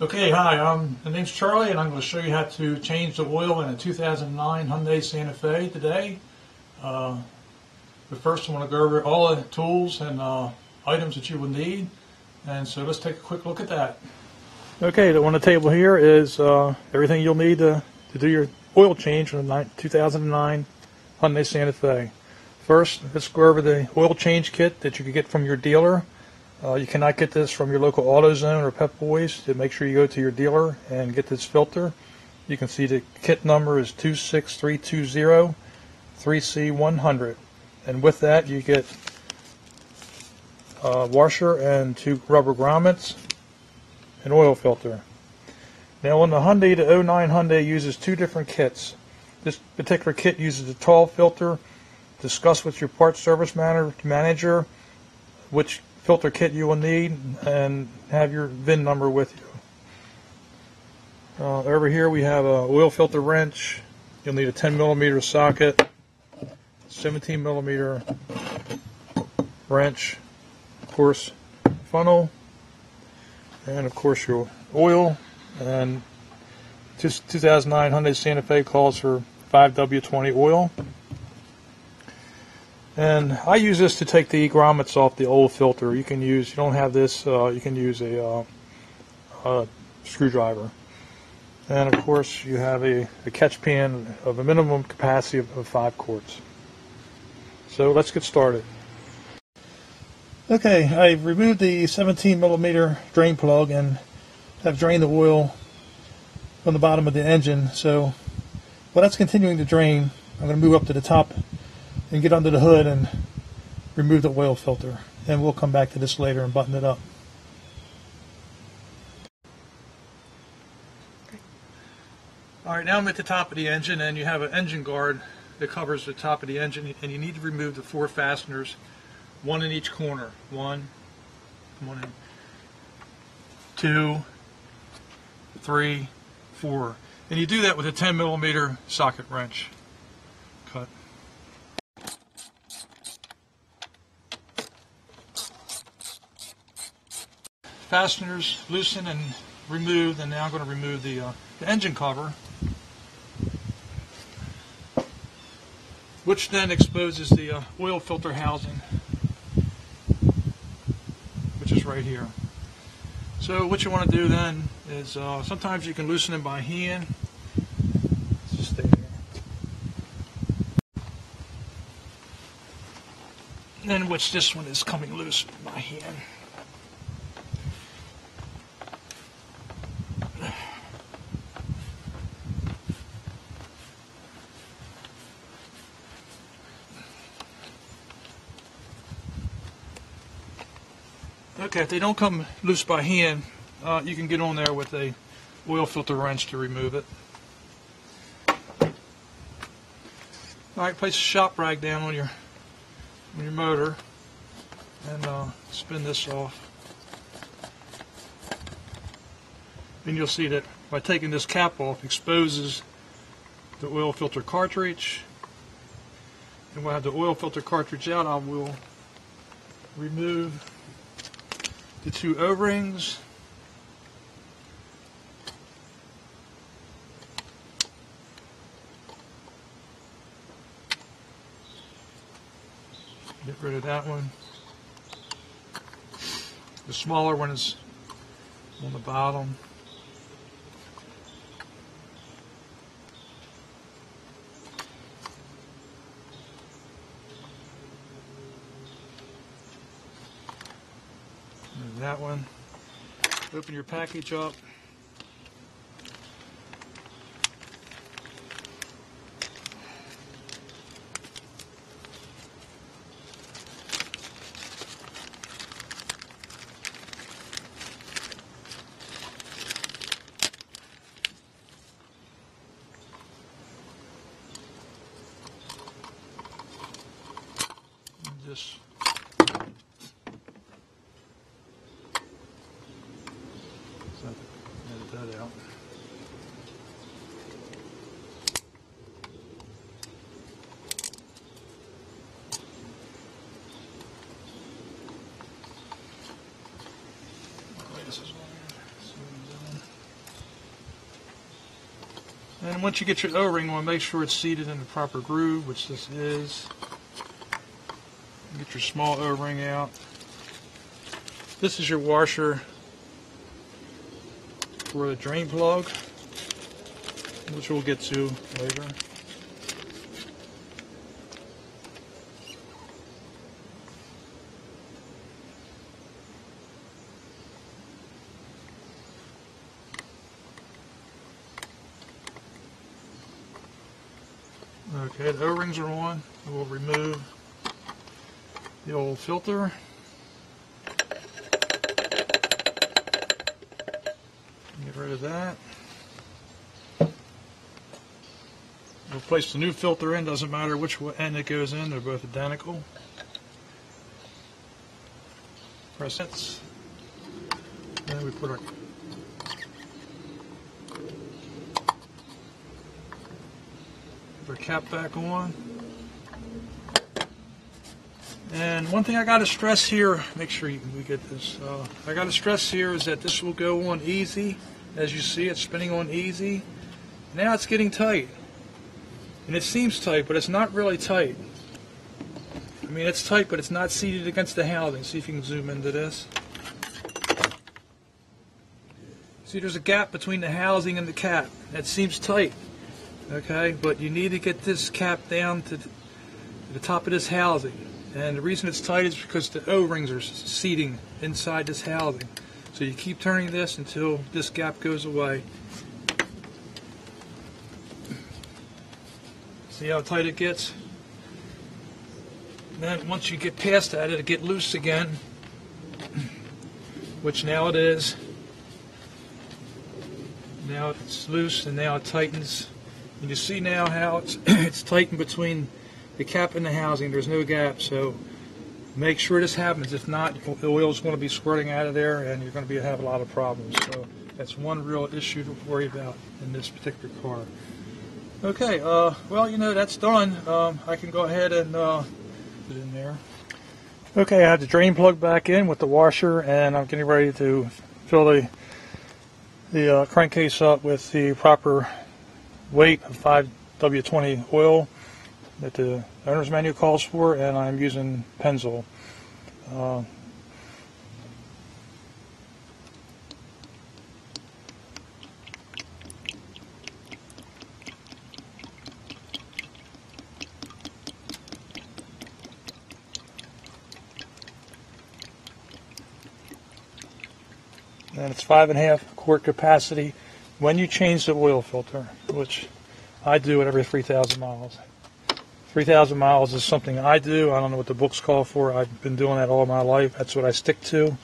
Okay, hi, my name's Charlie and I'm going to show you how to change the oil in a 2009 Hyundai Santa Fe today. But first I want to go over all the tools and items that you will need, and so let's take a quick look at that. Okay, on the table here is everything you'll need to do your oil change on the 2009 Hyundai Santa Fe. First, let's go over the oil change kit that you can get from your dealer. You cannot get this from your local AutoZone or Pep Boys. So make sure you go to your dealer and get this filter. You can see the kit number is 26320 3C100, and with that you get a washer and 2 rubber grommets, an oil filter. Now on the Hyundai, the 09 Hyundai uses 2 different kits. This particular kit uses a tall filter. Discuss with your parts service manager which filter kit you will need and have your VIN number with you. Over here we have an oil filter wrench. You'll need a 10mm socket, 17mm wrench, of course funnel, and of course your oil. And 2009 Hyundai Santa Fe calls for 5W20 oil. And I use this to take the grommets off the old filter. You can use, you don't have this, you can use a screwdriver. And of course you have a catch pan of a minimum capacity of 5 quarts. So let's get started. Okay, I've removed the 17mm drain plug and have drained the oil from the bottom of the engine. So while that's continuing to drain, I'm going to move up to the top and get under the hood and remove the oil filter, and we'll come back to this later and button it up. Alright, now I'm at the top of the engine, and you have an engine guard that covers the top of the engine, and you need to remove the 4 fasteners, 1 in each corner. 1 in, 2, 3, 4. And you do that with a 10mm socket wrench. Cut. Fasteners loosen and removed, and now I'm going to remove the engine cover, which then exposes the oil filter housing, which is right here. So what you want to do then is sometimes you can loosen it by hand. Let's just stay there. And which this one is coming loose by hand. Okay, if they don't come loose by hand, you can get on there with a oil filter wrench to remove it. Alright, place a shop rag down on your motor and spin this off. And you'll see that by taking this cap off, exposes the oil filter cartridge. And when I have the oil filter cartridge out, I will remove the 2 O-rings. Get rid of that one. The smaller one is on the bottom. And that one. Open your package up. Just edit that out. This is one. And once you get your O-ring, you want to make sure it's seated in the proper groove, which this is. Get your small O-ring out. This is your washer for the drain plug, which we'll get to later. Okay, the O-rings are on. We'll remove the old filter. Get rid of that. We'll place the new filter in, doesn't matter which end it goes in, they're both identical. Press it. Then we put our cap back on. And one thing I got to stress here, make sure we get this, I got to stress here is that this will go on easy. As you see, it's spinning on easy. Now it's getting tight. And it seems tight, but it's not really tight. I mean, it's tight, but it's not seated against the housing. See if you can zoom into this. See, there's a gap between the housing and the cap. That seems tight. Okay, but you need to get this cap down to the top of this housing. And the reason it's tight is because the O-rings are seating inside this housing. So you keep turning this until this gap goes away. See how tight it gets? And then once you get past that, it'll get loose again, which now it is. Now it's loose and now it tightens. And you see now how it's tightened between the cap and the housing. There's no gap, so make sure this happens. If not, the oil is going to be squirting out of there and you're going to have a lot of problems. So that's one real issue to worry about in this particular car. Okay, well, you know, that's done. I can go ahead and put it in there. Okay, I have the drain plug back in with the washer, and I'm getting ready to fill the crankcase up with the proper weight of 5W20 oil that the owner's manual calls for, and I'm using Pennzoil. And it's 5.5 quart capacity when you change the oil filter, which I do at every 3,000 miles. 3,000 miles is something I do. I don't know what the books call for. I've been doing that all my life. That's what I stick to.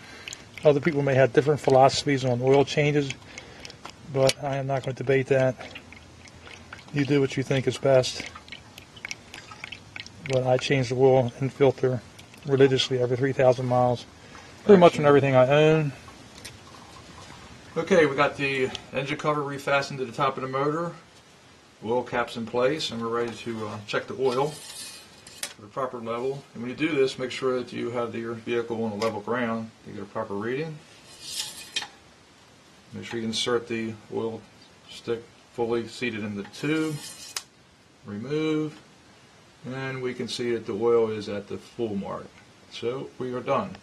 Other people may have different philosophies on oil changes, but I am not going to debate that. You do what you think is best. But I change the oil and filter religiously every 3,000 miles. Pretty much on everything I own. Okay, we got the engine cover refastened to the top of the motor. Oil cap's in place, and we're ready to check the oil for the proper level. And when you do this, make sure that you have your vehicle on a level ground to get a proper reading. Make sure you insert the oil stick fully seated in the tube. Remove, and we can see that the oil is at the full mark. So we are done.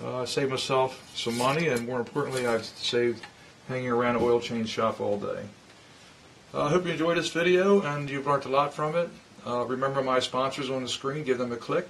I saved myself some money, and more importantly, I've saved hanging around an oil change shop all day. I hope you enjoyed this video and you've learned a lot from it. Remember my sponsors on the screen, give them a click.